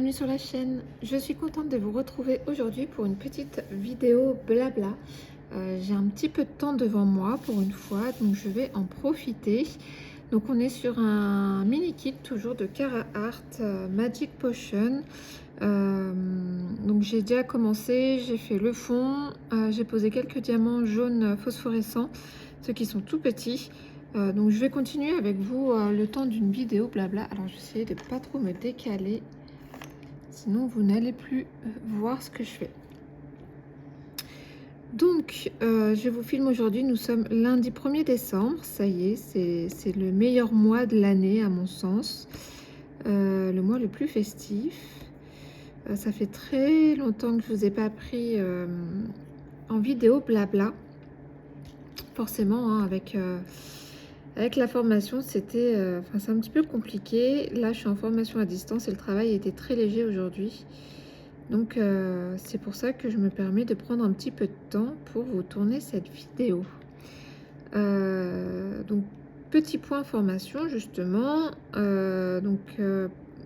bienvenue sur la chaîne. Je suis contente de vous retrouver aujourd'hui pour une petite vidéo blabla. J'ai un petit peu de temps devant moi pour une fois, donc je vais en profiter. Donc on est sur un mini kit toujours de Carhartt Magic Potion. Donc j'ai déjà commencé, j'ai fait le fond, j'ai posé quelques diamants jaunes phosphorescents, ceux qui sont tout petits. Donc je vais continuer avec vous le temps d'une vidéo blabla. Alors j'essaie de pas trop me décaler, sinon vous n'allez plus voir ce que je fais. Donc je vous filme aujourd'hui, nous sommes lundi 1er décembre, ça y est, c'est le meilleur mois de l'année à mon sens, le mois le plus festif. Ça fait très longtemps que je vous ai pas pris en vidéo blabla. Forcément, hein, avec la formation, c'était c'est un petit peu compliqué. Là, je suis en formation à distance et le travail était très léger aujourd'hui. Donc, c'est pour ça que je me permets de prendre un petit peu de temps pour vous tourner cette vidéo. Donc, petit point formation, justement.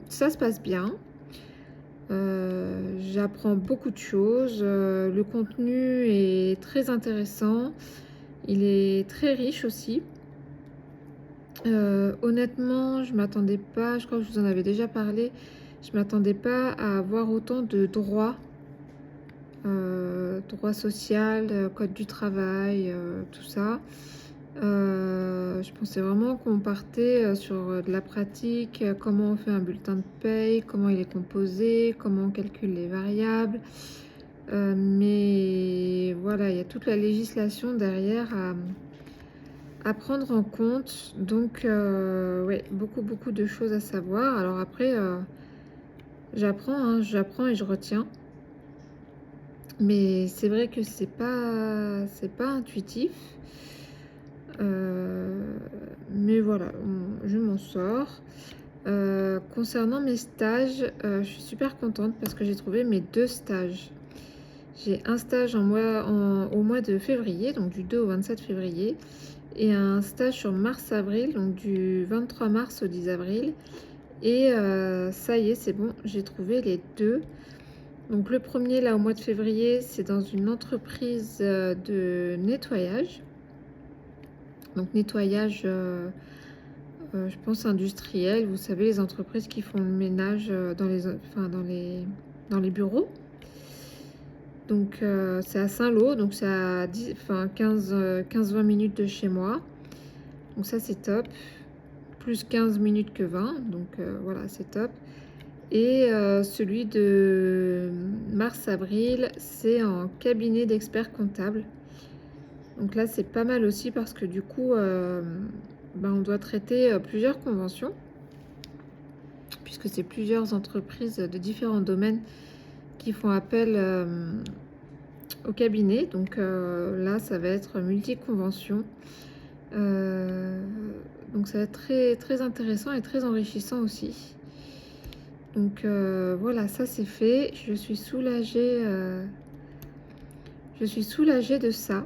Ça se passe bien. J'apprends beaucoup de choses. Le contenu est très intéressant. Il est très riche aussi. Honnêtement, je m'attendais pas, je crois que je vous en avais déjà parlé, je m'attendais pas à avoir autant de droits, droit social, code du travail, tout ça. Je pensais vraiment qu'on partait sur de la pratique, comment on fait un bulletin de paye, comment il est composé, comment on calcule les variables. Mais voilà, il y a toute la législation derrière à prendre en compte. Donc, ouais, beaucoup de choses à savoir. Alors après, j'apprends et je retiens. Mais c'est vrai que c'est pas intuitif. Mais voilà, je m'en sors. Concernant mes stages, je suis super contente parce que j'ai trouvé mes 2 stages. J'ai un stage au mois de février, donc du 2 au 27 février, et un stage sur mars-avril, donc du 23 mars au 10 avril. Et ça y est, c'est bon, j'ai trouvé les 2. Donc le premier, là, au mois de février, c'est dans une entreprise de nettoyage. Donc nettoyage, je pense industriel. Vous savez, les entreprises qui font le ménage dans les bureaux. Donc c'est à Saint-Lô, donc c'est à 15-20 minutes de chez moi. Donc ça c'est top. Plus 15 minutes que 20, donc voilà, c'est top. Et celui de mars-avril, c'est en cabinet d'experts comptables. Donc là c'est pas mal aussi parce que du coup on doit traiter plusieurs conventions, puisque c'est plusieurs entreprises de différents domaines qui font appel au cabinet. Donc là ça va être multi-convention. Donc ça va être très intéressant et très enrichissant aussi. Donc voilà, ça c'est fait. Je suis soulagée de ça.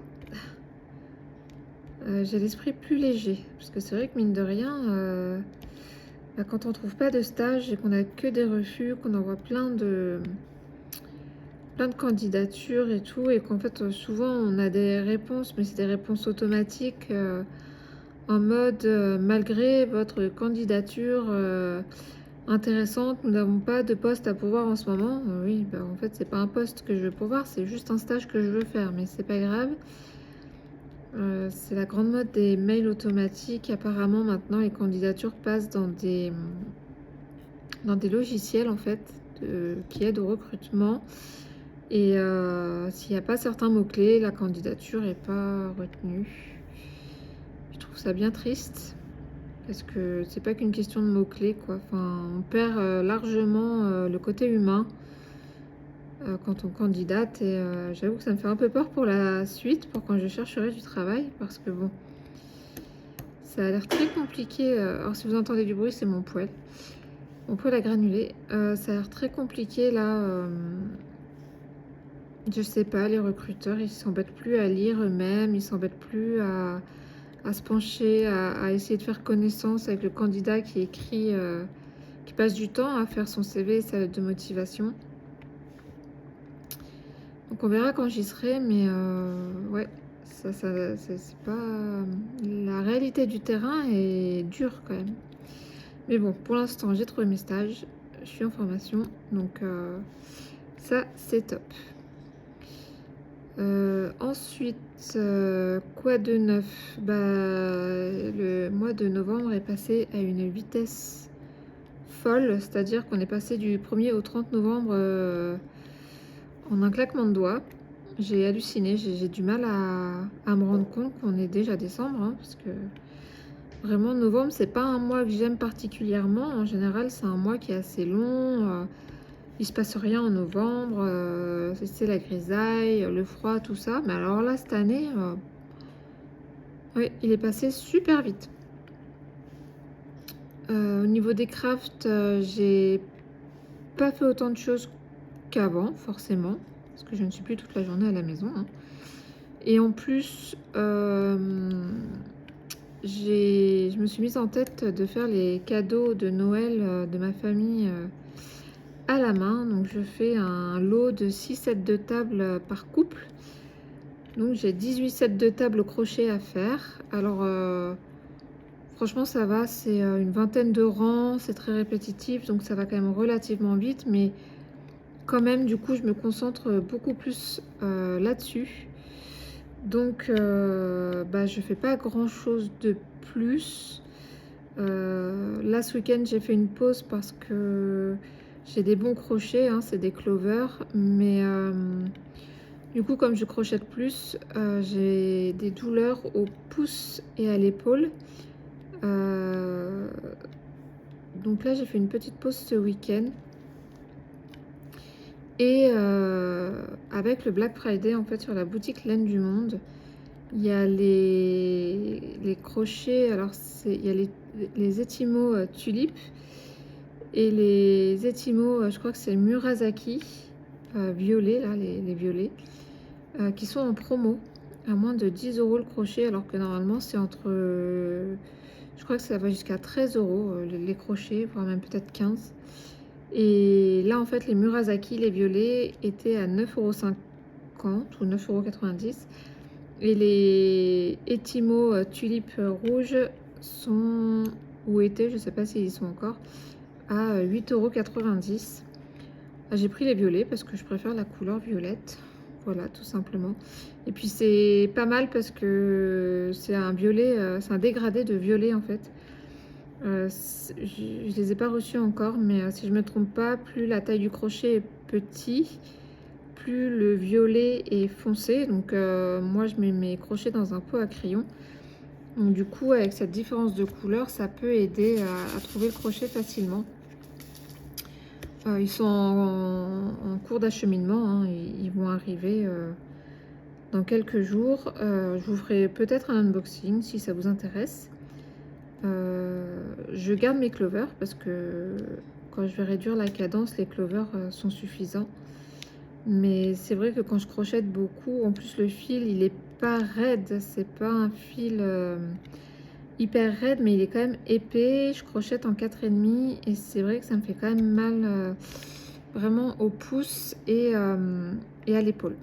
J'ai l'esprit plus léger, parce que c'est vrai que mine de rien, quand on trouve pas de stage et qu'on a que des refus, qu'on envoie plein de candidatures et tout, et qu'en fait souvent on a des réponses, mais c'est des réponses automatiques en mode malgré votre candidature intéressante, nous n'avons pas de poste à pourvoir en ce moment. Oui, en fait c'est pas un poste que je veux pourvoir, c'est juste un stage que je veux faire, mais c'est pas grave. C'est la grande mode des mails automatiques. Apparemment maintenant les candidatures passent dans des logiciels en fait qui aident au recrutement. Et s'il n'y a pas certains mots-clés, la candidature n'est pas retenue. Je trouve ça bien triste, parce que c'est pas qu'une question de mots-clés, quoi. Enfin, on perd largement le côté humain quand on candidate. Et j'avoue que ça me fait un peu peur pour la suite, pour quand je chercherai du travail, parce que bon, ça a l'air très compliqué. Alors si vous entendez du bruit, c'est mon poêle à granuler. Ça a l'air très compliqué là. Je sais pas, les recruteurs, ils s'embêtent plus à lire eux-mêmes, ils s'embêtent plus à se pencher, à essayer de faire connaissance avec le candidat qui écrit qui passe du temps à faire son CV et sa lettre de motivation. Donc on verra quand j'y serai, mais ouais, c'est pas... La réalité du terrain est dure quand même. Mais bon, pour l'instant, j'ai trouvé mes stages, je suis en formation, donc ça, c'est top. Ensuite, quoi de neuf? Bah, le mois de novembre est passé à une vitesse folle, c'est-à-dire qu'on est passé du 1er au 30 novembre en un claquement de doigts. J'ai halluciné, j'ai du mal à me rendre compte qu'on est déjà décembre, hein, parce que vraiment novembre, c'est pas un mois que j'aime particulièrement. En général, c'est un mois qui est assez long. Il se passe rien en novembre, c'est la grisaille, le froid, tout ça. Mais alors là, cette année, oui, il est passé super vite. Au niveau des crafts, j'ai pas fait autant de choses qu'avant, forcément, parce que je ne suis plus toute la journée à la maison, hein. Et en plus, je me suis mise en tête de faire les cadeaux de Noël de ma famille à la main. Donc je fais un lot de 6 sets de table par couple. Donc j'ai 18 sets de table au crochet à faire. Alors franchement ça va, c'est une vingtaine de rangs, c'est très répétitif, donc ça va quand même relativement vite, mais quand même du coup je me concentre beaucoup plus là-dessus. Donc bah, je fais pas grand chose de plus. Là ce week-end j'ai fait une pause parce que j'ai des bons crochets, hein, c'est des clovers, mais du coup comme je crochète plus, j'ai des douleurs au pouce et à l'épaule. Donc là j'ai fait une petite pause ce week-end. Et avec le Black Friday, en fait, sur la boutique Laine du Monde, il y a les crochets. Alors, il y a les Etimo tulipes et les Etimo, je crois que c'est Murasaki, violets, là, les violets, qui sont en promo à moins de 10 € le crochet, alors que normalement, c'est entre. Je crois que ça va jusqu'à 13 € les crochets, voire même peut-être 15. Et là, en fait, les Murasaki, les violets, étaient à 9,50 € ou 9,90 € et les Etimo tulipes rouges sont, ou étaient, je ne sais pas s'ils y sont encore, à 8,90 €. J'ai pris les violets parce que je préfère la couleur violette, voilà, tout simplement. Et puis c'est pas mal parce que c'est un violet, c'est un dégradé de violet en fait. Je les ai pas reçus encore, mais si je me trompe pas, plus la taille du crochet est petit, plus le violet est foncé. Donc moi je mets mes crochets dans un pot à crayon, donc du coup avec cette différence de couleur ça peut aider à trouver le crochet facilement. Ils sont en cours d'acheminement, hein, ils vont arriver dans quelques jours. Je vous ferai peut-être un unboxing si ça vous intéresse. Je garde mes clovers parce que quand je vais réduire la cadence, les clovers sont suffisants. Mais c'est vrai que quand je crochète beaucoup, en plus le fil il est pas raide, c'est pas un fil hyper raide, mais il est quand même épais. Je crochète en 4,5 et c'est vrai que ça me fait quand même mal vraiment au pouce et à l'épaule.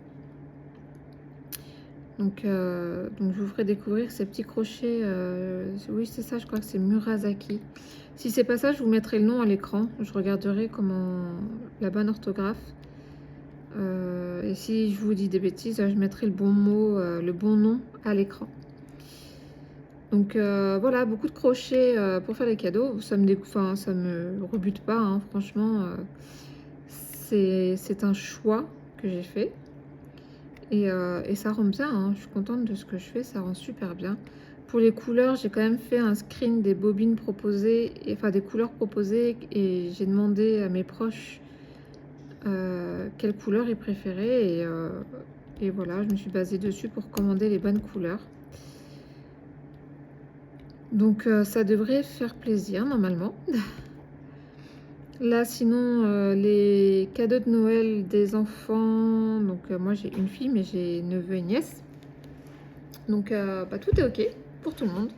Donc je vous ferai découvrir ces petits crochets. Oui, c'est ça, je crois que c'est Murasaki. Si c'est pas ça, je vous mettrai le nom à l'écran. Je regarderai comment la bonne orthographe. Et si je vous dis des bêtises, je mettrai le bon mot, le bon nom à l'écran. Donc voilà, beaucoup de crochets pour faire les cadeaux. Ça me rebute pas, hein, franchement. C'est un choix que j'ai fait. Et ça rend bien, hein. Je suis contente de ce que je fais, ça rend super bien. Pour les couleurs, j'ai quand même fait un screen des bobines proposées, enfin des couleurs proposées, et j'ai demandé à mes proches quelle couleur ils préféraient, et voilà, je me suis basée dessus pour commander les bonnes couleurs. Donc ça devrait faire plaisir normalement. Là sinon les cadeaux de Noël des enfants, donc moi j'ai une fille mais j'ai neveu et nièce, donc bah, tout est ok pour tout le monde.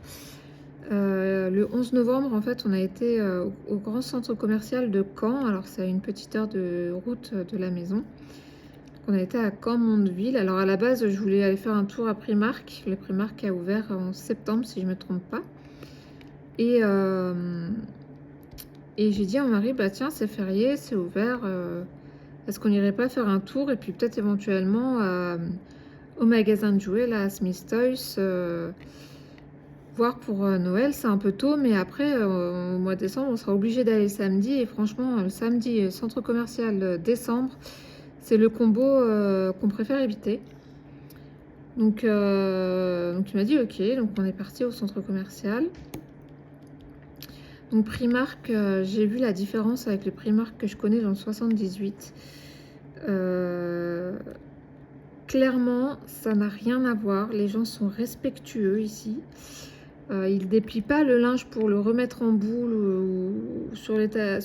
Le 11 novembre, en fait, on a été au grand centre commercial de Caen. Alors, c'est à une petite heure de route de la maison. On a été à Caen-Mondeville. Alors, à la base, je voulais aller faire un tour à Primark. Le Primark a ouvert en septembre, si je ne me trompe pas. Et j'ai dit à mon mari, bah tiens, c'est férié, c'est ouvert. Est-ce qu'on n'irait pas faire un tour et puis peut-être éventuellement au magasin de jouets, là, à Smith Toys, voir pour Noël. C'est un peu tôt, mais après, au mois de décembre, on sera obligé d'aller le samedi. Et franchement, le samedi, centre commercial décembre, c'est le combo qu'on préfère éviter. Donc il m'a dit ok, donc on est parti au centre commercial. Donc Primark, j'ai vu la différence avec le Primark que je connais dans le 78. Clairement, ça n'a rien à voir. Les gens sont respectueux ici. Ils déplient pas le linge pour le remettre en boule ou sur l'étagère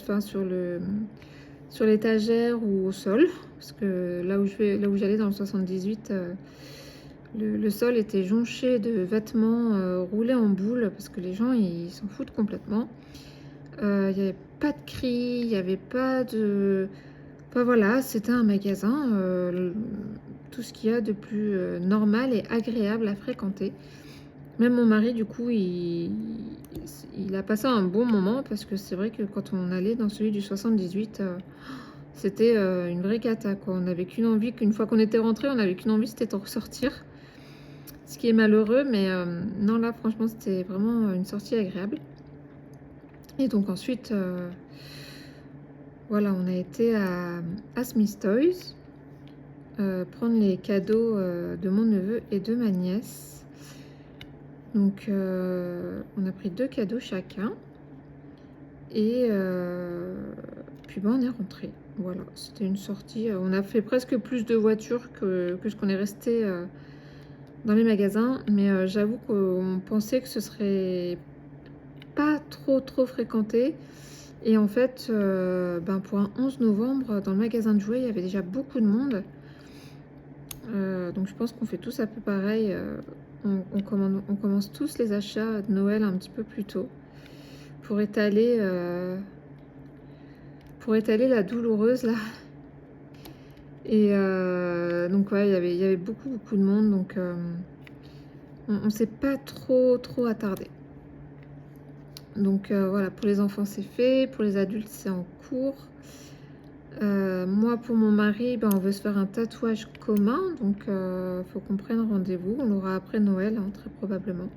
ou au sol. Parce que là où j'allais dans le 78, le sol était jonché de vêtements roulés en boule parce que les gens ils s'en foutent complètement. Il n'y avait pas de cris, il n'y avait pas de... Enfin voilà, c'était un magasin, tout ce qu'il y a de plus normal et agréable à fréquenter. Même mon mari, du coup, il a passé un bon moment parce que c'est vrai que quand on allait dans celui du 78, c'était une vraie cata, quoi. On n'avait qu'une envie, qu'une fois qu'on était rentré, on n'avait qu'une envie, c'était de ressortir. Ce qui est malheureux, mais non, là, franchement, c'était vraiment une sortie agréable. Et donc ensuite, voilà, on a été à Smith Toys prendre les cadeaux de mon neveu et de ma nièce. Donc on a pris 2 cadeaux chacun. Et puis on est rentré. Voilà, c'était une sortie. On a fait presque plus de voitures que ce qu'on est resté dans les magasins. Mais j'avoue qu'on pensait que ce serait pas trop fréquenté. Et en fait, pour un 11 novembre, dans le magasin de jouets, il y avait déjà beaucoup de monde. Donc je pense qu'on fait tous un peu pareil. On commence tous les achats de Noël un petit peu plus tôt pour étaler la douloureuse là. Et donc ouais, il y avait beaucoup de monde. Donc on s'est pas trop attardé. Donc voilà, pour les enfants c'est fait, pour les adultes c'est en cours. Moi pour mon mari, on veut se faire un tatouage commun, donc faut qu'on prenne rendez-vous. On l'aura après Noël, hein, très probablement.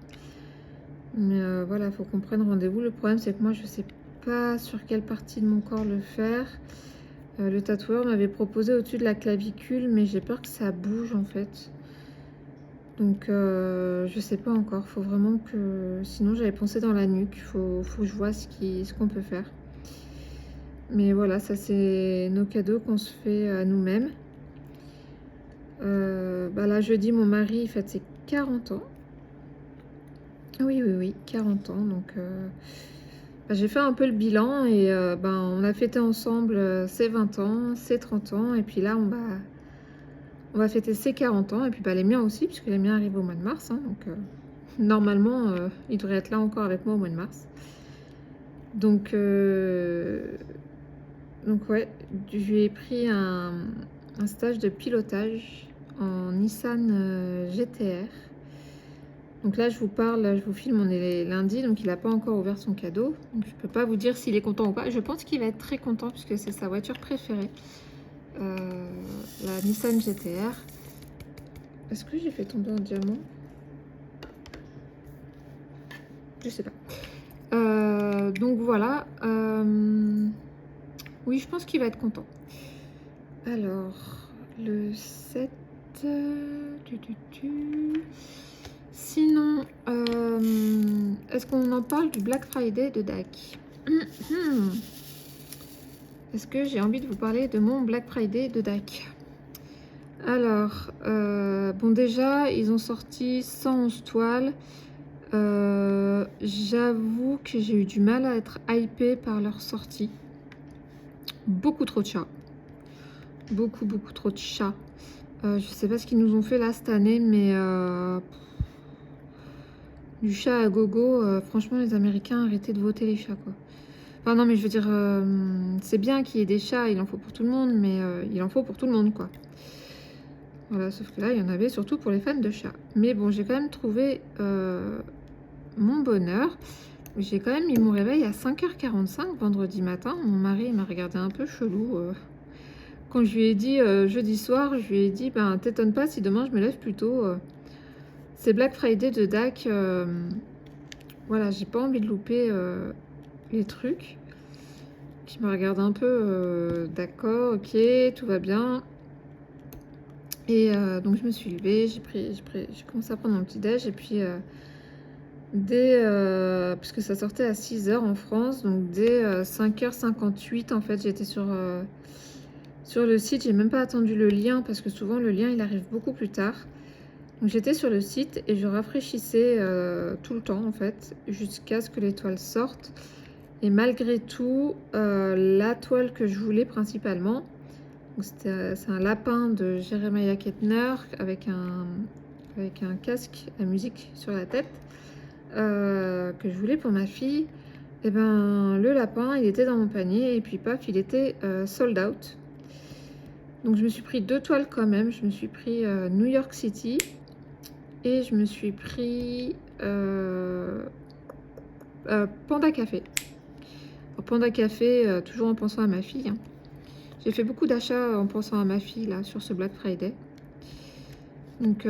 Mais voilà, faut qu'on prenne rendez-vous. Le problème c'est que moi je sais pas sur quelle partie de mon corps le faire. Le tatoueur m'avait proposé au-dessus de la clavicule, mais j'ai peur que ça bouge en fait. Donc je sais pas encore, faut vraiment que... Sinon j'avais pensé dans la nuque, faut que je vois ce qu'on peut faire. Mais voilà, ça c'est nos cadeaux qu'on se fait à nous-mêmes. Là jeudi, mon mari il fête ses 40 ans. Oui, 40 ans. Donc j'ai fait un peu le bilan et on a fêté ensemble ses 20 ans, ses 30 ans. Et puis là on va fêter ses 40 ans. Et puis les miens aussi, puisque les miens arrivent au mois de mars. Hein, donc normalement, il devrait être là encore avec moi au mois de mars. Donc ouais, je lui ai pris un stage de pilotage en Nissan GTR. Donc là, je vous parle, je vous filme, on est lundi, donc il n'a pas encore ouvert son cadeau. Donc je ne peux pas vous dire s'il est content ou pas. Je pense qu'il va être très content puisque c'est sa voiture préférée. La Nissan GTR. Est-ce que j'ai fait tomber un diamant? Je sais pas. Donc voilà. Oui, je pense qu'il va être content. Alors, le 7... Sinon, est-ce qu'on en parle du Black Friday de DAC? Est-ce que j'ai envie de vous parler de mon Black Friday de DAC? Alors, déjà, ils ont sorti 111 toiles. J'avoue que j'ai eu du mal à être hypée par leur sortie. Beaucoup trop de chats. Beaucoup trop de chats. Je sais pas ce qu'ils nous ont fait là cette année, mais Du chat à gogo, franchement, les Américains, arrêtez de voter les chats, quoi. Enfin, non, mais je veux dire, c'est bien qu'il y ait des chats, il en faut pour tout le monde, mais il en faut pour tout le monde, quoi. Voilà, sauf que là, il y en avait surtout pour les fans de chats. Mais bon, j'ai quand même trouvé mon bonheur. J'ai quand même mis mon réveil à 5h45 vendredi matin. Mon mari m'a regardé un peu chelou. Quand je lui ai dit jeudi soir, je lui ai dit, ben, t'étonne pas si demain je me lève plus tôt. C'est Black Friday de DAC. Voilà, j'ai pas envie de louper les trucs. Qui me regarde un peu, d'accord, ok, tout va bien. Et donc je me suis levée, j'ai commencé à prendre mon petit déj et puis puisque ça sortait à 6h en France, donc dès 5h58 en fait j'étais sur le site. J'ai même pas attendu le lien parce que souvent le lien il arrive beaucoup plus tard. Donc j'étais sur le site et je rafraîchissais tout le temps en fait jusqu'à ce que les toiles sortent. Et malgré tout, la toile que je voulais principalement, c'est un lapin de Jeremiah Kettner avec un casque à musique sur la tête que je voulais pour ma fille. Et ben le lapin il était dans mon panier et puis paf il était sold out. Donc je me suis pris 2 toiles quand même. Je me suis pris New York City et je me suis pris Panda Café. Alors, Panda Café, toujours en pensant à ma fille, hein. J'ai fait beaucoup d'achats en pensant à ma fille là sur ce Black Friday. Donc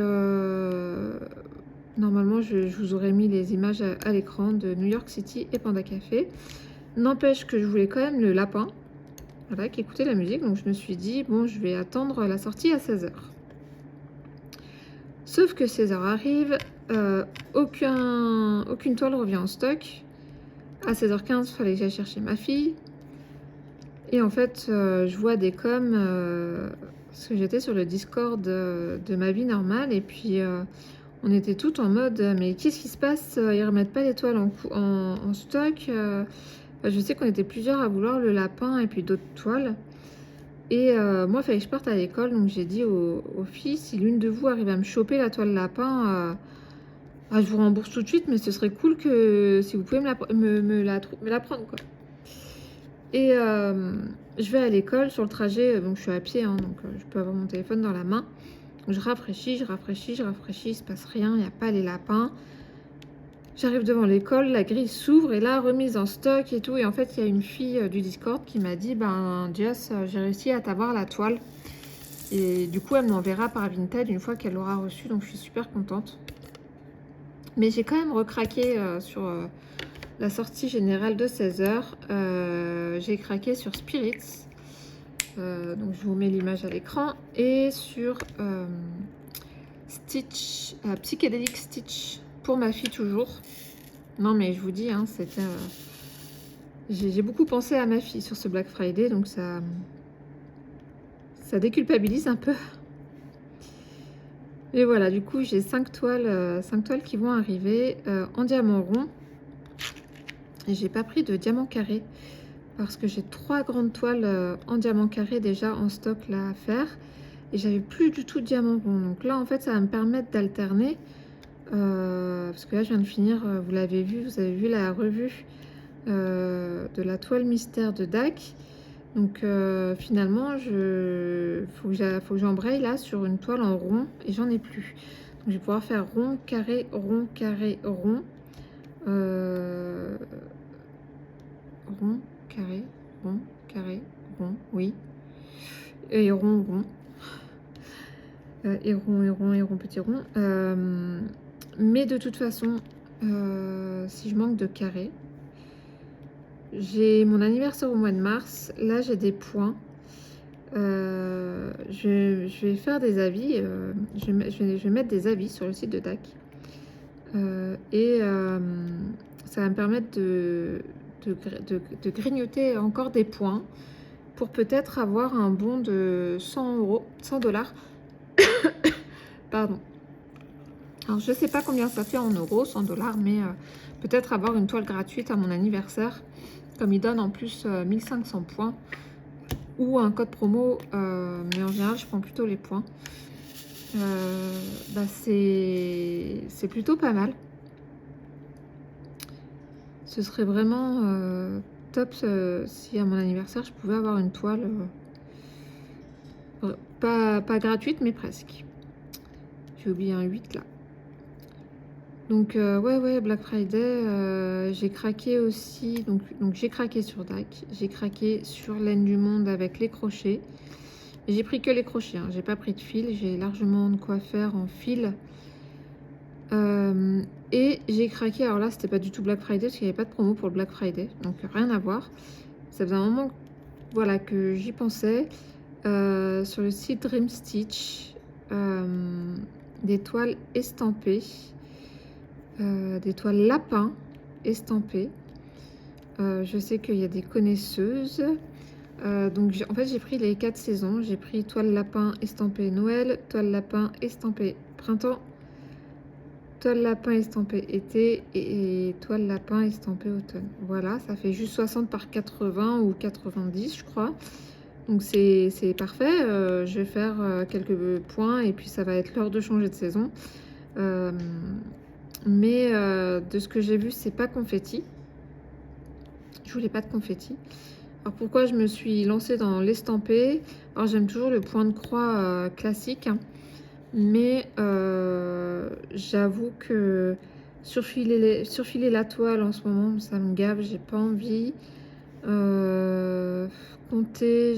normalement je vous aurais mis les images à l'écran de New York City et Panda Café. N'empêche que je voulais quand même le lapin, voilà, qui écoutait la musique. Donc je me suis dit, bon, je vais attendre la sortie à 16h. Sauf que 16h arrive, aucune toile revient en stock. À 16h15, il fallait que j'aille chercher ma fille. Et en fait, je vois des coms, parce que j'étais sur le Discord de ma vie normale. Et puis, on était toutes en mode, mais qu'est-ce qui se passe? Ils remettent pas les toiles en stock. Je sais qu'on était plusieurs à vouloir le lapin et puis d'autres toiles. Et moi, il fallait que je parte à l'école. Donc, j'ai dit aux filles, si l'une de vous arrive à me choper la toile lapin, je vous rembourse tout de suite. Mais ce serait cool que si vous pouvez me la prendre, quoi. Et je vais à l'école sur le trajet, donc je suis à pied, hein, donc je peux avoir mon téléphone dans la main. Je rafraîchis, il se passe rien, il n'y a pas les lapins. J'arrive devant l'école, la grille s'ouvre et là, remise en stock et tout. Et en fait, il y a une fille du Discord qui m'a dit, ben Jess, j'ai réussi à t'avoir la toile. Et du coup, elle m'enverra par Vinted une fois qu'elle l'aura reçue, donc je suis super contente. Mais j'ai quand même recraqué sur la sortie générale de 16h. J'ai craqué sur Spirits. Donc je vous mets l'image à l'écran. Et sur Stitch, Psychedelic Stitch. Pour ma fille toujours. Non mais je vous dis, hein, c'était... j'ai beaucoup pensé à ma fille sur ce Black Friday. Donc ça déculpabilise un peu. Et voilà, du coup j'ai 5 toiles qui vont arriver en diamant rond. Et j'ai pas pris de diamant carré. Parce que j'ai 3 grandes toiles en diamant carré déjà en stock là à faire. Et j'avais plus du tout de diamant rond. Donc là en fait ça va me permettre d'alterner. Parce que là je viens de finir, vous l'avez vu, vous avez vu la revue de la toile mystère de DAC. Donc finalement faut que j'embraye là sur une toile en rond et j'en ai plus. Donc je vais pouvoir faire rond, carré, rond, carré, rond. Rond, carré, rond, oui. Et rond, rond. Et rond, petit rond. Mais de toute façon, si je manque de carré, j'ai mon anniversaire au mois de mars. Là, j'ai des points. Je vais faire des avis. Je vais mettre des avis sur le site de DAC. Et ça va me permettre de grignoter encore des points pour peut-être avoir un bon de 100 dollars. Pardon. Alors je sais pas combien ça fait en euros, 100 dollars, mais peut-être avoir une toile gratuite à mon anniversaire, comme ils donnent en plus 1500 points, ou un code promo, mais en général je prends plutôt les points. C'est plutôt pas mal. Ce serait vraiment top si à mon anniversaire, je pouvais avoir une toile, pas gratuite, mais presque. J'ai oublié un 8 là. Donc ouais, Black Friday, j'ai craqué aussi. Donc j'ai craqué sur DAC, j'ai craqué sur Laine du Monde avec les crochets. J'ai pris que les crochets, hein. J'ai pas pris de fil, j'ai largement de quoi faire en fil. Et j'ai craqué, alors là c'était pas du tout Black Friday parce qu'il n'y avait pas de promo pour le Black Friday, donc rien à voir. Ça faisait un moment voilà, que j'y pensais. Sur le site Dream Stitch, des toiles estampées, des toiles lapins estampées. Je sais qu'il y a des connaisseuses. Donc en fait j'ai pris les 4 saisons. J'ai pris toile lapin estampée Noël, toile lapin estampée printemps, toile lapin estampée été et toile lapin estampée automne. Voilà, ça fait juste 60 par 80 ou 90 je crois. Donc c'est parfait. Je vais faire quelques points et puis ça va être l'heure de changer de saison. Mais de ce que j'ai vu, c'est pas confetti. Je voulais pas de confetti. Alors pourquoi je me suis lancée dans l'estampé? Alors j'aime toujours le point de croix classique, hein, mais j'avoue que surfiler la toile en ce moment, ça me gave, j'ai pas envie. Compter,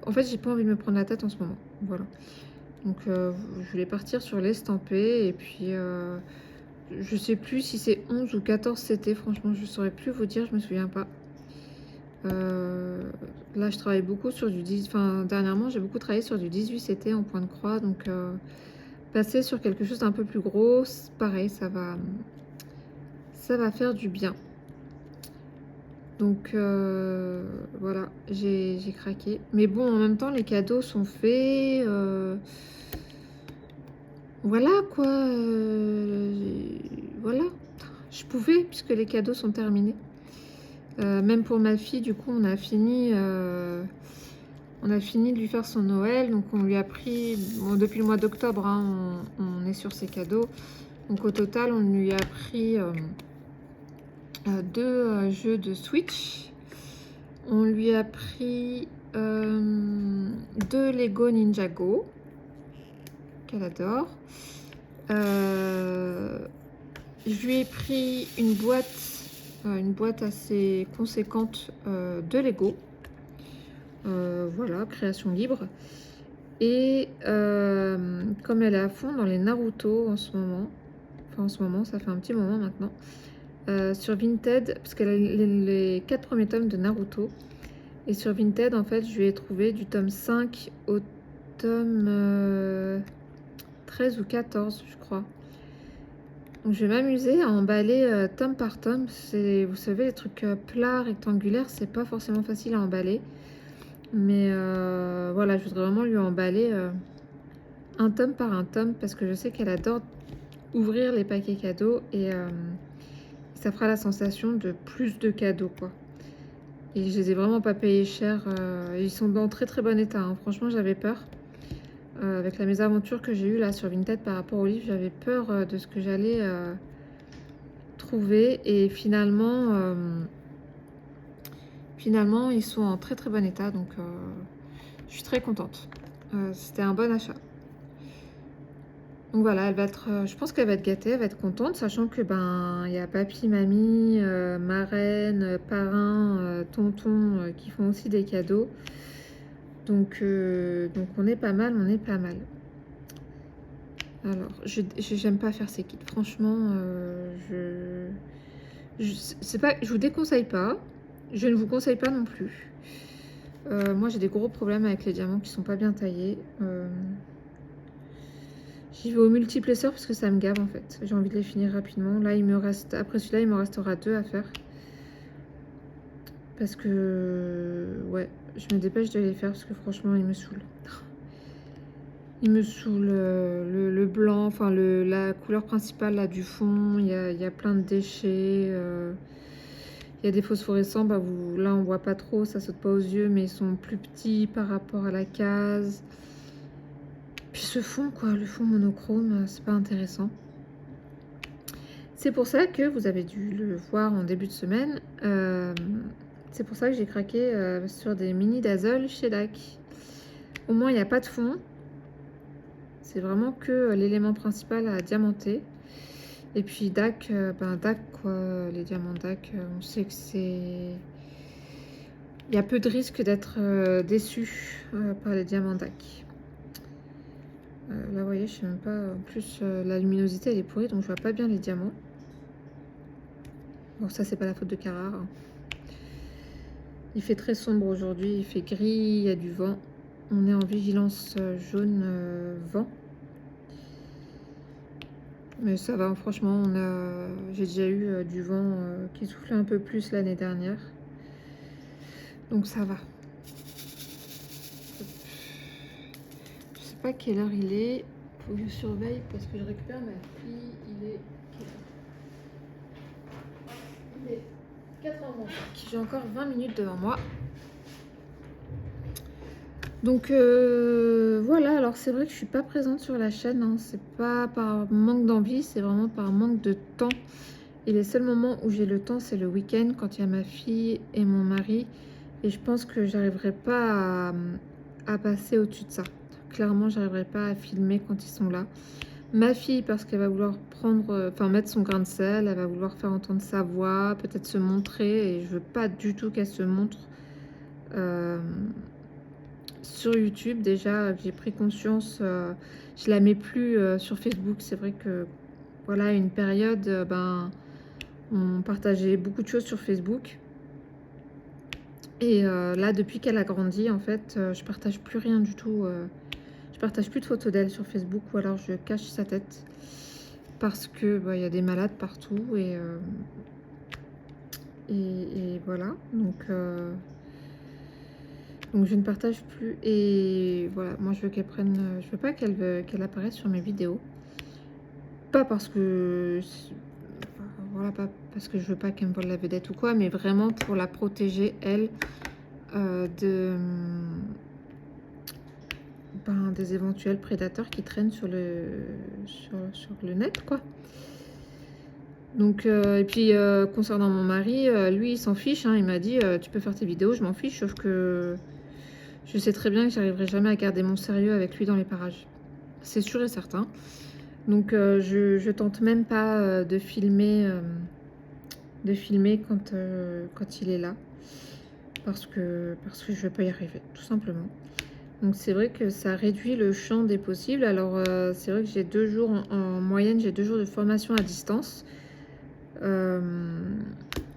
en fait j'ai pas envie de me prendre la tête en ce moment. Voilà. Donc je voulais partir sur l'estampé et puis je sais plus si c'est 11 ou 14 CT, franchement je saurais plus vous dire, je me souviens pas. Là je travaille beaucoup sur du 10, enfin dernièrement j'ai beaucoup travaillé sur du 18 CT en point de croix, donc passer sur quelque chose d'un peu plus gros, pareil, ça va faire du bien. Donc voilà, j'ai craqué. Mais bon, en même temps, les cadeaux sont faits. Voilà quoi. Voilà. Je pouvais, puisque les cadeaux sont terminés. Même pour ma fille, du coup, on a fini de lui faire son Noël. Donc on lui a pris, bon, depuis le mois d'octobre, hein, on est sur ses cadeaux. Donc au total, on lui a pris 2 jeux de Switch. On lui a pris 2 Lego Ninjago qu'elle adore. Je lui ai pris une boîte assez conséquente de Lego. Voilà, création libre. Et comme elle est à fond dans les Naruto en ce moment, enfin en ce moment, ça fait un petit moment maintenant, sur Vinted, parce qu'elle a les 4 premiers tomes de Naruto. Et sur Vinted, en fait, je lui ai trouvé du tome 5 au tome 13 ou 14, je crois. Donc je vais m'amuser à emballer tome par tome. Vous savez, les trucs plats, rectangulaires, c'est pas forcément facile à emballer. Mais voilà, je voudrais vraiment lui emballer un tome par un tome parce que je sais qu'elle adore ouvrir les paquets cadeaux et ça fera la sensation de plus de cadeaux, quoi. Et je les ai vraiment pas payés cher. Ils sont dans très très bon état, hein. Franchement, j'avais peur. Avec la mésaventure que j'ai eue là sur Vinted par rapport au livre, j'avais peur de ce que j'allais trouver. Et finalement, ils sont en très très bon état. Donc, je suis très contente. C'était un bon achat. Donc voilà, elle va être, je pense qu'elle va être gâtée, elle va être contente, sachant que il y a papy, mamie, marraine, parrain, tonton qui font aussi des cadeaux. Donc on est pas mal, Alors, j'aime pas faire ces kits. Franchement, je vous déconseille pas. Je ne vous conseille pas non plus. Moi, j'ai des gros problèmes avec les diamants qui sont pas bien taillés. J'y vais au multiplesseur parce que ça me gave en fait. J'ai envie de les finir rapidement. Là, après celui-là, il me restera 2 à faire. Parce que, ouais, je me dépêche de les faire parce que franchement, ils me saoulent. Il me saoule le blanc, enfin la couleur principale là, du fond. Il y a plein de déchets. Il y a des phosphorescents. Là, on voit pas trop, ça saute pas aux yeux, mais ils sont plus petits par rapport à la case. Puis ce fond, quoi, le fond monochrome, c'est pas intéressant. C'est pour ça que vous avez dû le voir en début de semaine. C'est pour ça que j'ai craqué sur des mini Dazzle chez DAC. Au moins, il n'y a pas de fond. C'est vraiment que l'élément principal à diamanter. Et puis DAC, DAC quoi, les diamants DAC, on sait que c'est... Il y a peu de risque d'être déçu par les diamants DAC. Là, vous voyez, je sais même pas. En plus, la luminosité, elle est pourrie, donc je vois pas bien les diamants. Bon, ça, c'est pas la faute de Carrare. Il fait très sombre aujourd'hui, il fait gris, il y a du vent. On est en vigilance jaune vent. Mais ça va, franchement, j'ai déjà eu du vent qui soufflait un peu plus l'année dernière. Donc ça va. Je sais pas quelle heure il est. Faut que je surveille parce que je récupère ma fille. Il est 4h moins. J'ai encore 20 minutes devant moi. Donc voilà, alors c'est vrai que je suis pas présente sur la chaîne, hein. C'est pas par manque d'envie, c'est vraiment par manque de temps. Et les seuls moments où j'ai le temps, c'est le week-end, quand il y a ma fille et mon mari. Et je pense que j'arriverai pas à passer au-dessus de ça. Clairement, j'arriverai pas à filmer quand ils sont là. Ma fille, parce qu'elle va vouloir mettre son grain de sel, elle va vouloir faire entendre sa voix, peut-être se montrer. Et je veux pas du tout qu'elle se montre sur YouTube. Déjà, j'ai pris conscience, je la mets plus sur Facebook. C'est vrai que, voilà, une période, on partageait beaucoup de choses sur Facebook. Et là, depuis qu'elle a grandi, en fait, je partage plus rien du tout. Je partage plus de photos d'elle sur Facebook, ou alors je cache sa tête. Parce que y a des malades partout. Et voilà. Donc je ne partage plus. Et voilà, moi je veux qu'elle prenne. Je veux pas qu'elle apparaisse sur mes vidéos. Pas parce que. Voilà, pas parce que je veux pas qu'elle me vole la vedette ou quoi, mais vraiment pour la protéger, elle, des éventuels prédateurs qui traînent sur le net, quoi. Donc, et puis concernant mon mari, lui il s'en fiche, hein. Il m'a dit tu peux faire tes vidéos, je m'en fiche, sauf que je sais très bien que j'arriverai jamais à garder mon sérieux avec lui dans les parages. C'est sûr et certain. Donc je tente même pas de filmer quand il est là. Parce que je ne vais pas y arriver, tout simplement. Donc c'est vrai que ça réduit le champ des possibles. Alors c'est vrai que j'ai 2 jours, en moyenne, j'ai 2 jours de formation à distance.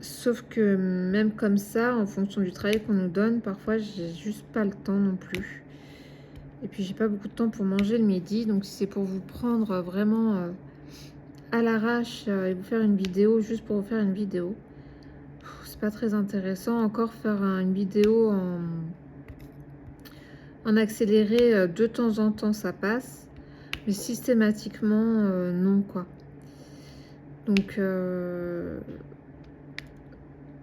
Sauf que même comme ça, en fonction du travail qu'on nous donne, parfois j'ai juste pas le temps non plus. Et puis j'ai pas beaucoup de temps pour manger le midi. Donc si c'est pour vous prendre vraiment à l'arrache et vous faire une vidéo juste pour vous faire une vidéo, c'est pas très intéressant. Encore faire une vidéo en accéléré de temps en temps, ça passe. Mais systématiquement, non, quoi. Donc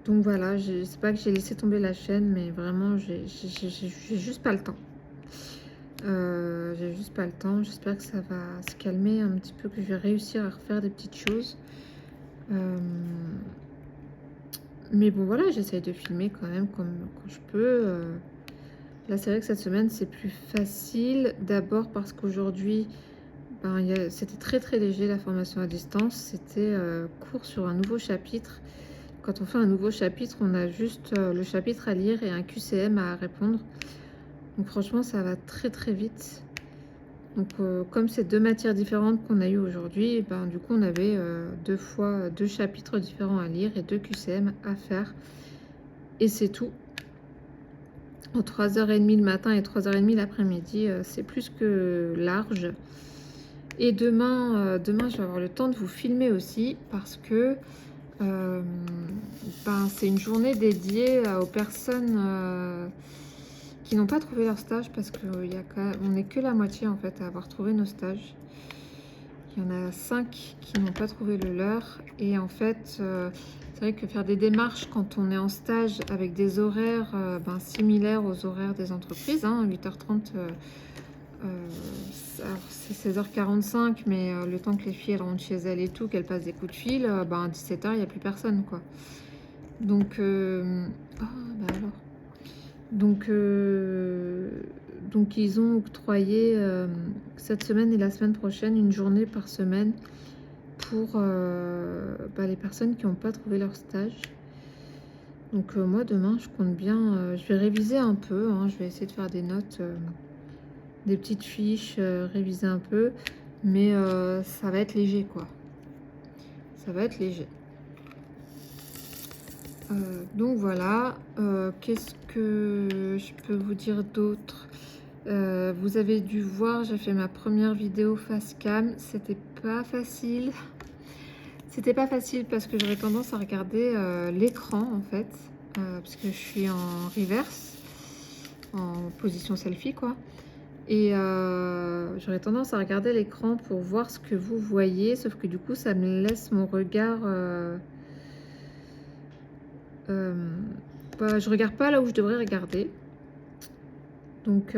voilà, c'est pas que j'ai laissé tomber la chaîne, mais vraiment, j'ai juste pas le temps. J'ai juste pas le temps. J'espère que ça va se calmer un petit peu, que je vais réussir à refaire des petites choses. Mais bon, voilà, j'essaye de filmer quand même quand je peux. Là, c'est vrai que cette semaine, c'est plus facile. D'abord parce qu'aujourd'hui, c'était très très léger la formation à distance. C'était court sur un nouveau chapitre. Quand on fait un nouveau chapitre, on a juste le chapitre à lire et un QCM à répondre. Donc franchement, ça va très très vite. Donc comme c'est 2 matières différentes qu'on a eues aujourd'hui, du coup on avait 2 chapitres différents à lire et 2 QCM à faire. Et c'est tout. En 3h30 le matin et 3h30 l'après-midi, c'est plus que large. Et demain, je vais avoir le temps de vous filmer aussi parce que c'est une journée dédiée aux personnes qui n'ont pas trouvé leur stage, parce qu'on n'est que la moitié en fait à avoir trouvé nos stages. Il y en a 5 qui n'ont pas trouvé le leur. Et en fait, c'est vrai que faire des démarches quand on est en stage avec des horaires similaires aux horaires des entreprises, 8h30 Alors c'est 16h45, mais le temps que les filles elles rentrent chez elles et tout, qu'elles passent des coups de fil, ben à 17h, il n'y a plus personne, quoi. Donc, ah, bah alors. Donc, donc ils ont octroyé cette semaine et la semaine prochaine une journée par semaine pour bah, les personnes qui n'ont pas trouvé leur stage. Donc moi demain je compte bien, je vais réviser un peu, hein, je vais essayer de faire des notes, des petites fiches, réviser un peu, mais ça va être léger, quoi. Ça va être léger. Donc voilà, qu'est-ce que je peux vous dire d'autre? Vous avez dû voir, j'ai fait ma première vidéo face cam, c'était pas facile. C'était pas facile parce que j'aurais tendance à regarder l'écran en fait, parce que je suis en reverse, en position selfie quoi. Et j'aurais tendance à regarder l'écran pour voir ce que vous voyez, sauf que du coup ça me laisse mon regard... bah, je regarde pas là où je devrais regarder. Donc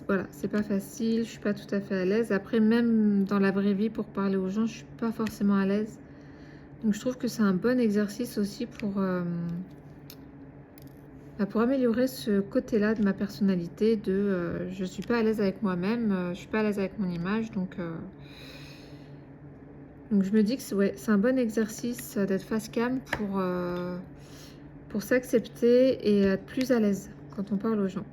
voilà, c'est pas facile, je suis pas tout à fait à l'aise. Après, même dans la vraie vie, pour parler aux gens, je suis pas forcément à l'aise. Donc je trouve que c'est un bon exercice aussi bah, pour améliorer ce côté-là de ma personnalité, de je suis pas à l'aise avec moi-même, je suis pas à l'aise avec mon image, donc je me dis que c'est ouais, un bon exercice d'être face cam pour s'accepter et être plus à l'aise quand on parle aux gens.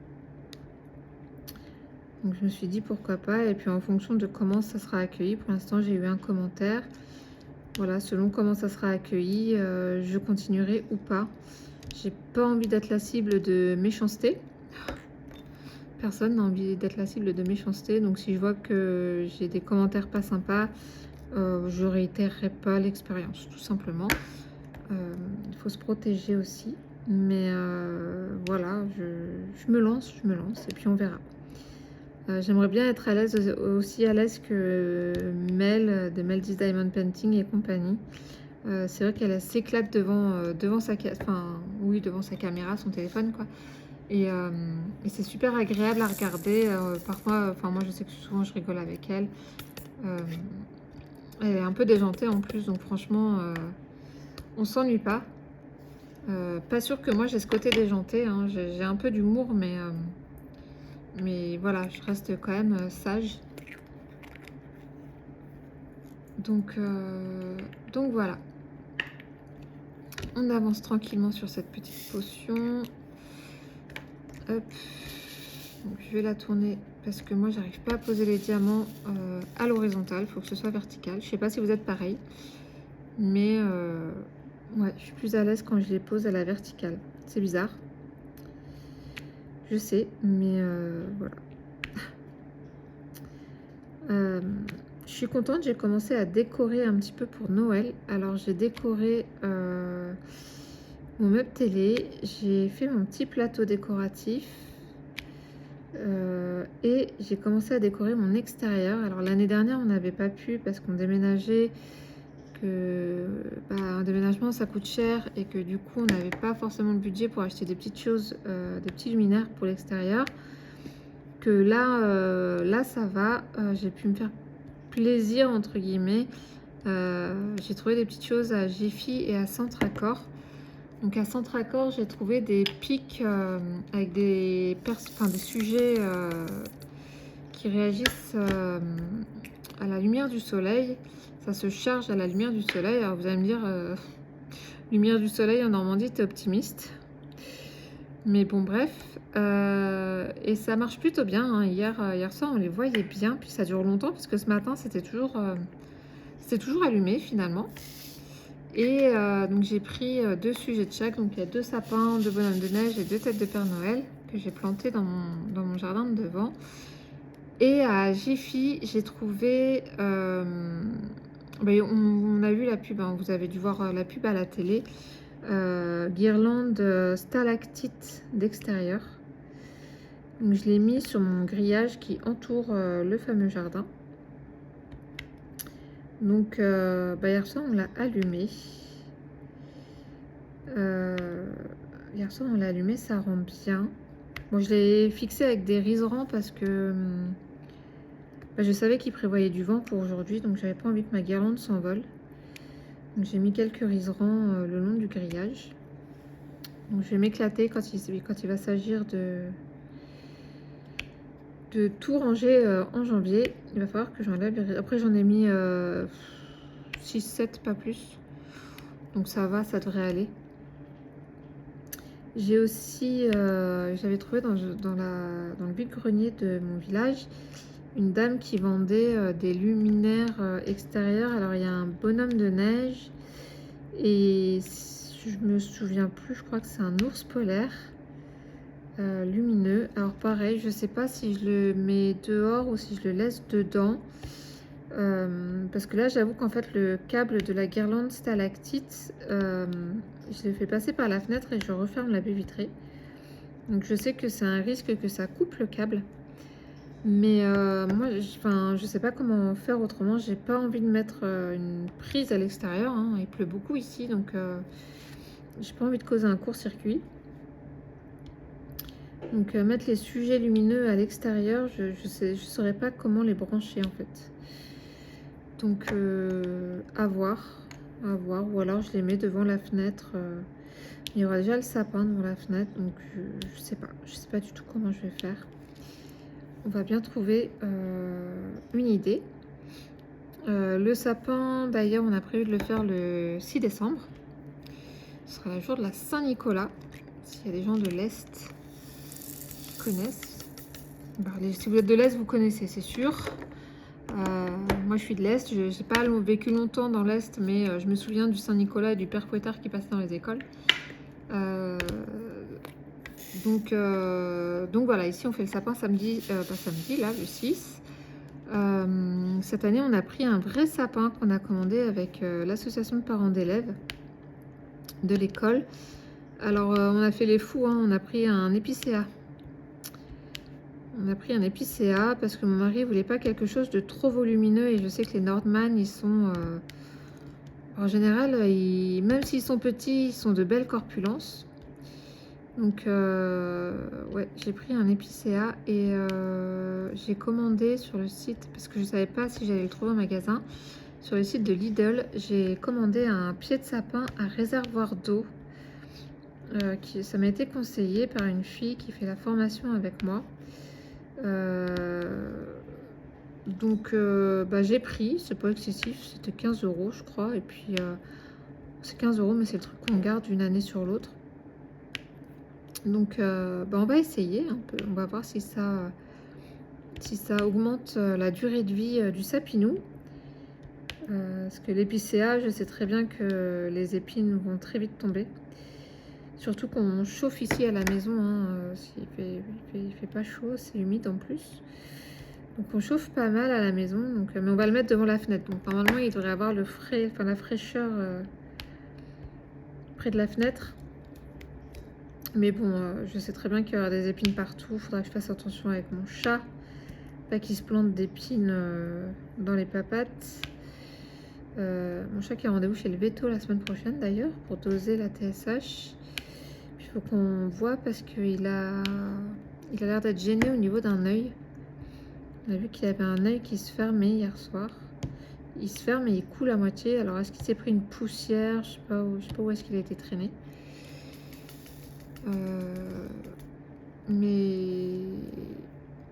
Donc je me suis dit pourquoi pas, et puis en fonction de comment ça sera accueilli, pour l'instant j'ai eu un commentaire. Voilà, selon comment ça sera accueilli, je continuerai ou pas. J'ai pas envie d'être la cible de méchanceté. Personne n'a envie d'être la cible de méchanceté, donc si je vois que j'ai des commentaires pas sympas, je réitérerai pas l'expérience, tout simplement. Il faut se protéger aussi, mais voilà, je me lance, et puis on verra. J'aimerais bien être à l'aise, aussi à l'aise que Mel de Mel's Diamond Painting et compagnie. C'est vrai qu'elle s'éclate devant sa devant sa caméra, son téléphone quoi. Et c'est super agréable à regarder. Parfois, moi je sais que souvent je rigole avec elle. Elle est un peu déjantée en plus, donc franchement, on s'ennuie pas. Pas sûr que moi j'ai ce côté déjanté, hein. J'ai un peu d'humour, mais voilà, je reste quand même sage. Donc voilà. On avance tranquillement sur cette petite potion. Hop. Donc, je vais la tourner parce que moi j'arrive pas à poser les diamants à l'horizontale, il faut que ce soit vertical. Je sais pas si vous êtes pareil, mais ouais, je suis plus à l'aise quand je les pose à la verticale. C'est bizarre, je sais, mais voilà. Je suis contente, j'ai commencé à décorer un petit peu pour Noël. Alors j'ai décoré mon meuble télé, j'ai fait mon petit plateau décoratif. Et j'ai commencé à décorer mon extérieur. Alors l'année dernière on n'avait pas pu parce qu'on déménageait, un déménagement ça coûte cher et que du coup on n'avait pas forcément le budget pour acheter des petites choses, des petits luminaires pour l'extérieur. Que là ça va, j'ai pu me faire plaisir entre guillemets. J'ai trouvé des petites choses à Jiffy et à Centre Accord. Donc à Centre Accord, j'ai trouvé des pics avec des sujets qui réagissent à la lumière du soleil. Ça se charge à la lumière du soleil. Alors vous allez me dire, lumière du soleil en Normandie, t'es optimiste. Mais bon, bref. Et ça marche plutôt bien, hein. Hier soir, on les voyait bien. Puis ça dure longtemps parce que ce matin, c'était toujours allumé finalement. Et donc j'ai pris 2 sujets de chaque. Donc il y a 2 sapins, 2 bonhommes de neige et 2 têtes de Père Noël que j'ai plantés dans mon jardin de devant. Et à Jiffy, j'ai trouvé... on a vu la pub, hein, vous avez dû voir la pub à la télé. Guirlande stalactite d'extérieur. Donc je l'ai mis sur mon grillage qui entoure le fameux jardin. Donc hier soir, on l'a allumé. Hier soir, on l'a allumé, ça rend bien. Bon, je l'ai fixé avec des riserants parce que bah, je savais qu'il prévoyait du vent pour aujourd'hui, donc j'avais pas envie que ma guirlande s'envole. Donc j'ai mis quelques riserants le long du grillage. Donc je vais m'éclater quand il va s'agir de tout ranger en janvier. Il va falloir que j'enlève les... Après j'en ai mis 6-7, pas plus. Donc ça va, ça devrait aller. J'ai aussi, j'avais trouvé dans le vide-grenier de mon village, une dame qui vendait des luminaires extérieurs. Alors il y a un bonhomme de neige et je me souviens plus, je crois que c'est un ours polaire lumineux. Alors pareil, je sais pas si je le mets dehors ou si je le laisse dedans. Parce que là j'avoue qu'en fait le câble de la guirlande stalactite, je l'ai fait passer par la fenêtre et je referme la baie vitrée. Donc je sais que c'est un risque que ça coupe le câble. Mais moi, je sais pas comment faire autrement. J'ai pas envie de mettre une prise à l'extérieur, hein. Il pleut beaucoup ici, donc j'ai pas envie de causer un court-circuit. Donc mettre les sujets lumineux à l'extérieur, je saurais pas comment les brancher en fait. Donc à voir, ou alors je les mets devant la fenêtre. Il y aura déjà le sapin devant la fenêtre, donc je sais pas du tout comment je vais faire. On va bien trouver une idée. Le sapin, d'ailleurs, on a prévu de le faire le 6 décembre. Ce sera le jour de la Saint-Nicolas. S'il y a des gens de l'Est qui connaissent. Si vous êtes de l'Est, vous connaissez, c'est sûr. Moi, je suis de l'Est. Je n'ai pas vécu longtemps dans l'Est, mais je me souviens du Saint-Nicolas et du Père Fouettard qui passaient dans les écoles. Donc voilà, ici on fait le sapin samedi, là, le 6. Cette année, on a pris un vrai sapin qu'on a commandé avec l'association de parents d'élèves de l'école. Alors, on a fait les fous, hein, on a pris un épicéa. On a pris un épicéa parce que mon mari voulait pas quelque chose de trop volumineux et je sais que les Nordman, ils sont... en général, même s'ils sont petits, ils sont de belle corpulence. Donc, ouais, j'ai pris un épicéa et j'ai commandé sur le site, parce que je ne savais pas si j'allais le trouver au magasin, sur le site de Lidl, j'ai commandé un pied de sapin à réservoir d'eau. Ça m'a été conseillé par une fille qui fait la formation avec moi. Donc, j'ai pris, c'est pas excessif, c'était 15 €, je crois. Et puis, c'est 15 €, mais c'est le truc qu'on garde d'une année sur l'autre. Donc, on va essayer un peu. On va voir si ça augmente la durée de vie du sapinou. Parce que l'épicéa, je sais très bien que les épines vont très vite tomber. Surtout qu'on chauffe ici à la maison. Hein, il fait pas chaud, c'est humide en plus. Donc on chauffe pas mal à la maison. Donc, mais on va le mettre devant la fenêtre. Donc normalement, il devrait avoir la fraîcheur près de la fenêtre. Mais bon, je sais très bien qu'il y aura des épines partout. Il faudra que je fasse attention avec mon chat. Pas qu'il se plante d'épines dans les papates. Mon chat qui a rendez-vous chez le veto la semaine prochaine d'ailleurs pour doser la TSH. Il faut qu'on voit parce qu'il a l'air d'être gêné au niveau d'un œil. On a vu qu'il avait un œil qui se fermait hier soir. Il se ferme et il coule à moitié. Alors est-ce qu'il s'est pris une poussière? Je sais pas où est-ce qu'il a été traîné. Mais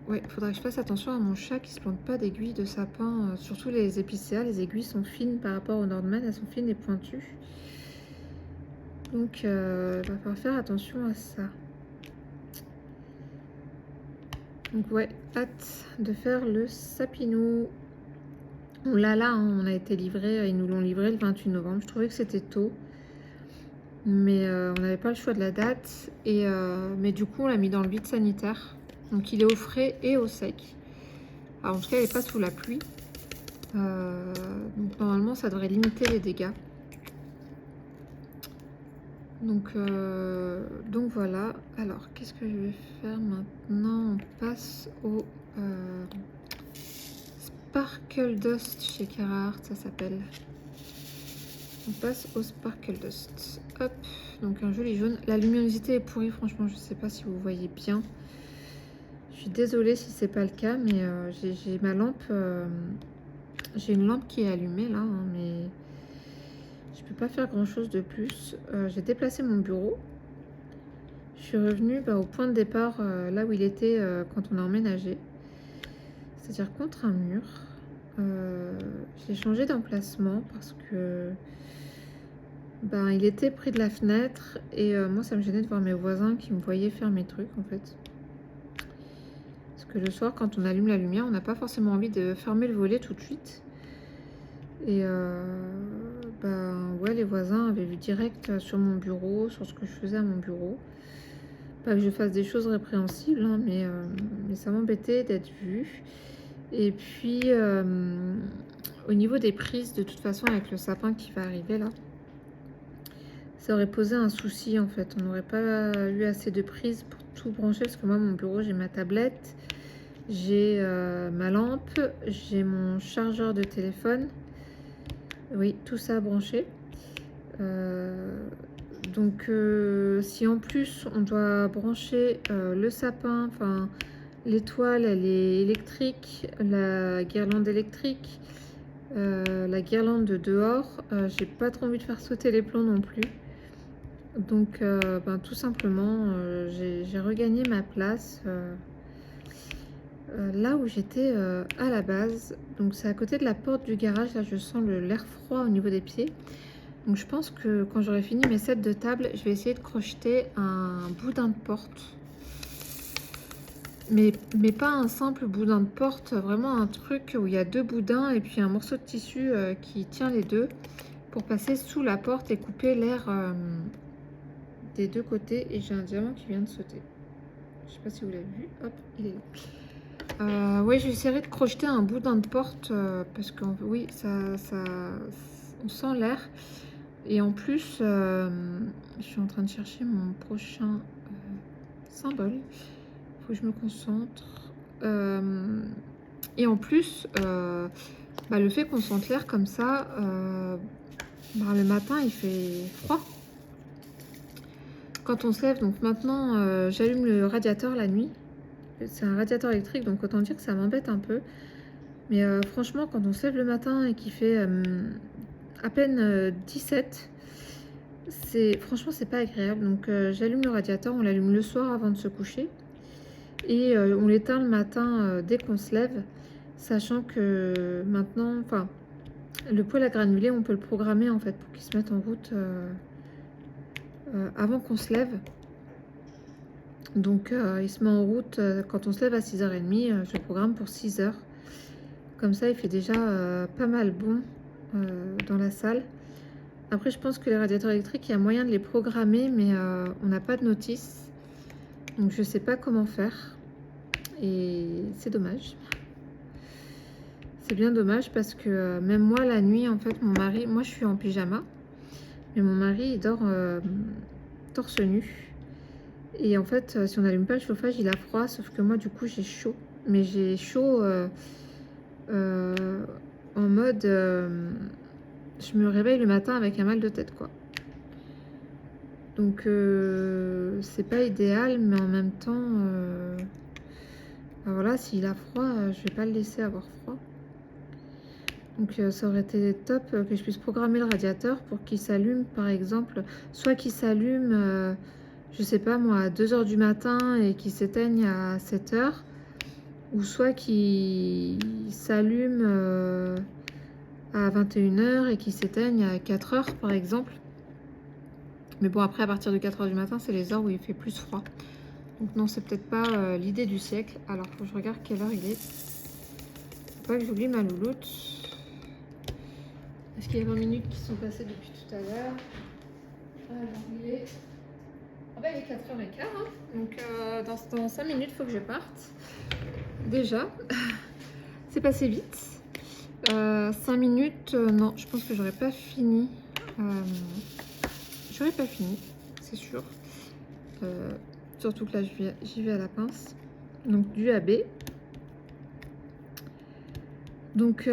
ouais, il faudra que je fasse attention à mon chat qui se plante pas d'aiguilles de sapin. Surtout les épicéas, les aiguilles sont fines par rapport aux Nordman, elles sont fines et pointues. Donc il va falloir faire attention à ça. Donc ouais, hâte de faire le sapinou. On l'a là, hein, on a été livré, ils nous l'ont livré le 28 novembre. Je trouvais que c'était tôt. Mais on n'avait pas le choix de la date. Mais du coup, on l'a mis dans le vide sanitaire. Donc il est au frais et au sec. Alors en tout cas, il n'est pas sous la pluie. Donc normalement, ça devrait limiter les dégâts. Donc voilà. Alors, qu'est-ce que je vais faire maintenant? On passe au Sparkle Dust chez Carhartt, ça s'appelle. On passe au Sparkle Dust. Hop, donc un joli jaune. La luminosité est pourrie, franchement, je sais pas si vous voyez bien. Je suis désolée si c'est pas le cas, mais j'ai ma lampe. J'ai une lampe qui est allumée là, hein, mais je peux pas faire grand chose de plus. J'ai déplacé mon bureau. Je suis revenue au point de départ, là où il était quand on a emménagé, c'est-à-dire contre un mur. J'ai changé d'emplacement parce que il était près de la fenêtre et moi ça me gênait de voir mes voisins qui me voyaient faire mes trucs en fait. Parce que le soir quand on allume la lumière, on n'a pas forcément envie de fermer le volet tout de suite. Et ouais, les voisins avaient vu direct sur mon bureau, sur ce que je faisais à mon bureau. Pas que je fasse des choses répréhensibles, hein, mais ça m'embêtait d'être vue. Et puis, au niveau des prises, de toute façon, avec le sapin qui va arriver là, ça aurait posé un souci en fait. On n'aurait pas eu assez de prises pour tout brancher parce que moi, mon bureau, j'ai ma tablette, j'ai ma lampe, j'ai mon chargeur de téléphone. Oui, tout ça branché. Donc, si en plus on doit brancher le sapin, enfin l'étoile, elle est électrique, la guirlande électrique, la guirlande de dehors, j'ai pas trop envie de faire sauter les plombs non plus. Donc, tout simplement, j'ai regagné ma place là où j'étais à la base. Donc, c'est à côté de la porte du garage. Là, je sens l'air froid au niveau des pieds. Donc, je pense que quand j'aurai fini mes sets de table, je vais essayer de crocheter un boudin de porte. Mais pas un simple boudin de porte, vraiment un truc où il y a deux boudins et puis un morceau de tissu qui tient les deux pour passer sous la porte et couper l'air des deux côtés. Et j'ai un diamant qui vient de sauter. Je sais pas si vous l'avez vu. Hop, il est là. Ouais, j'essaierai de crocheter un boudin de porte parce que oui, on sent l'air. Et en plus, je suis en train de chercher mon prochain symbole. Il faut que je me concentre. Et en plus, le fait qu'on sente l'air comme ça, le matin, il fait froid. Quand on se lève, donc maintenant, j'allume le radiateur la nuit. C'est un radiateur électrique, donc autant dire que ça m'embête un peu. Mais franchement, quand on se lève le matin et qu'il fait à peine 17, franchement, c'est pas agréable. Donc j'allume le radiateur, on l'allume le soir avant de se coucher. Et on l'éteint le matin dès qu'on se lève, sachant que maintenant, le poêle à granulés, on peut le programmer en fait pour qu'il se mette en route avant qu'on se lève. Donc il se met en route quand on se lève à 6h30, je le programme pour 6h. Comme ça, il fait déjà pas mal bon dans la salle. Après, je pense que les radiateurs électriques, il y a moyen de les programmer, mais on n'a pas de notice. Donc je sais pas comment faire. Et c'est dommage. C'est bien dommage parce que même moi, la nuit, en fait, mon mari... Moi, je suis en pyjama. Mais mon mari, il dort torse nu. Et en fait, si on n'allume pas le chauffage, il a froid. Sauf que moi, du coup, j'ai chaud. Mais j'ai chaud en mode... je me réveille le matin avec un mal de tête, quoi. Donc, c'est pas idéal. Mais en même temps... voilà, s'il a froid, je vais pas le laisser avoir froid. Donc ça aurait été top que je puisse programmer le radiateur pour qu'il s'allume par exemple, soit qu'il s'allume, je sais pas moi, à 2h du matin et qu'il s'éteigne à 7h, ou soit qu'il s'allume à 21h et qu'il s'éteigne à 4h par exemple. Mais bon, après à partir de 4h du matin, c'est les heures où il fait plus froid. Donc non, c'est peut-être pas l'idée du siècle. Alors faut que je regarde quelle heure il est. Faut pas que j'oublie ma louloute. Est-ce qu'il y a 20 minutes qui sont passées depuis tout à l'heure? Alors, il est... il est 4h15. Hein. Donc, dans 5 minutes, il faut que je parte. Déjà, c'est passé vite. 5 minutes, non, je pense que j'aurais pas fini. J'aurais pas fini, c'est sûr. Surtout que là, j'y vais à la pince. Donc, du AB. Donc,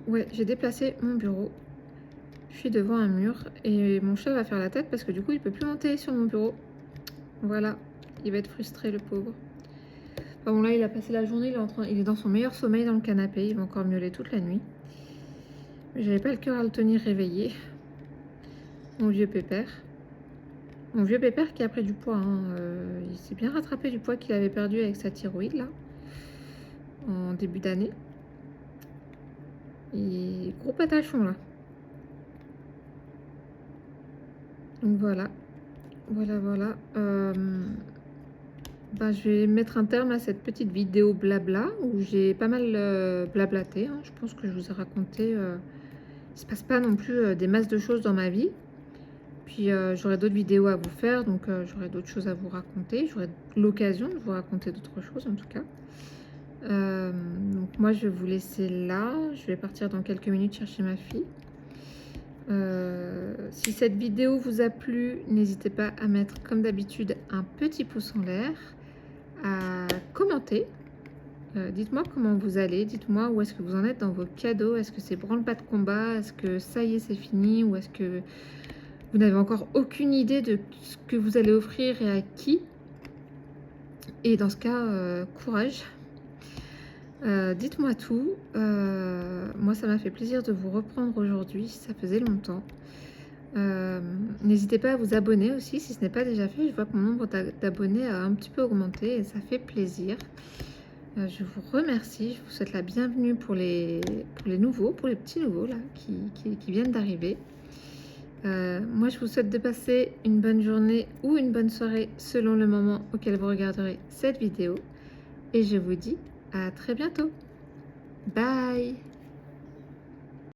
ouais, j'ai déplacé mon bureau. Je suis devant un mur et mon chat va faire la tête parce que du coup, il peut plus monter sur mon bureau. Voilà, il va être frustré, le pauvre. Enfin bon, là, il a passé la journée, il est dans son meilleur sommeil dans le canapé. Il va encore miauler toute la nuit. Mais j'avais pas le cœur à le tenir réveillé. Mon vieux pépère. Mon vieux pépère qui a pris du poids. Hein. Il s'est bien rattrapé du poids qu'il avait perdu avec sa thyroïde, là, en début d'année. Et gros patachon, là. Donc voilà. Voilà. Je vais mettre un terme à cette petite vidéo blabla où j'ai pas mal blablaté. Hein. Je pense que je vous ai raconté. Il se passe pas non plus des masses de choses dans ma vie. Puis j'aurai d'autres vidéos à vous faire, donc j'aurai d'autres choses à vous raconter. J'aurai l'occasion de vous raconter d'autres choses en tout cas. Donc moi je vais vous laisser là. Je vais partir dans quelques minutes chercher ma fille. Si cette vidéo vous a plu, n'hésitez pas à mettre comme d'habitude un petit pouce en l'air, à commenter. Dites-moi comment vous allez, dites-moi où est-ce que vous en êtes dans vos cadeaux. Est-ce que c'est branle-bas de combat? Est-ce que ça y est, c'est fini? Ou est-ce que vous n'avez encore aucune idée de ce que vous allez offrir et à qui? Et dans ce cas, courage. Dites-moi tout. Moi, ça m'a fait plaisir de vous reprendre aujourd'hui. Ça faisait longtemps. N'hésitez pas à vous abonner aussi si ce n'est pas déjà fait. Je vois que mon nombre d'abonnés a un petit peu augmenté et ça fait plaisir. Je vous remercie. Je vous souhaite la bienvenue pour les nouveaux, pour les petits nouveaux là, qui viennent d'arriver. Moi, je vous souhaite de passer une bonne journée ou une bonne soirée selon le moment auquel vous regarderez cette vidéo. Et je vous dis à très bientôt. Bye!